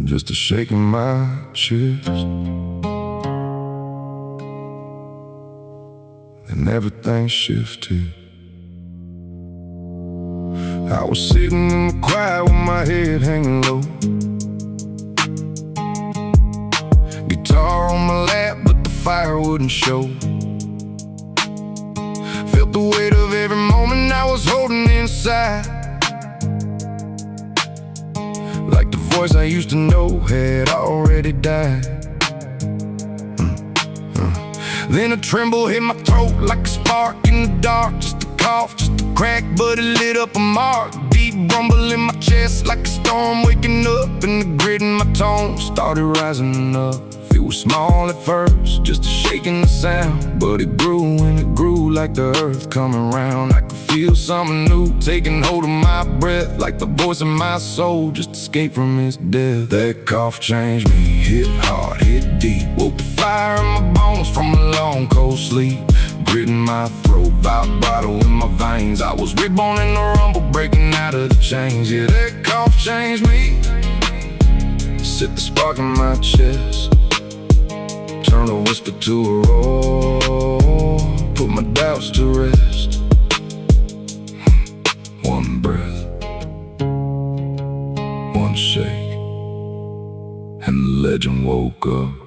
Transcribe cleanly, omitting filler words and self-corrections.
Just a shake in my chest, and everything shifted. I was sitting in the quiet with my head hanging low, guitar on my lap, but the fire wouldn't show. Felt the weight of every moment I was holding inside, like the voice I used to know had already died. Then a tremble hit my throat like a spark in the dark. Just a cough, just a crack, but it lit up a mark. Deep rumble in my chest like a storm waking up, and the grit in my tone started rising up. It was small at first, just a shaking the sound, but it grew and it grew like the earth coming round. I could feel something new taking hold of my breath, like the voice in my soul just escaped from its death. That cough changed me, hit hard, hit deep, woke the fire in my bones from a long cold sleep. Grit in my throat, vibrato in my veins. I was reborn in the rumble, breaking out of the chains. Yeah, that cough changed me, set the spark in my chest, turn a whisper to a roar, put my doubts to rest. One breath, one shake, and the legend woke up.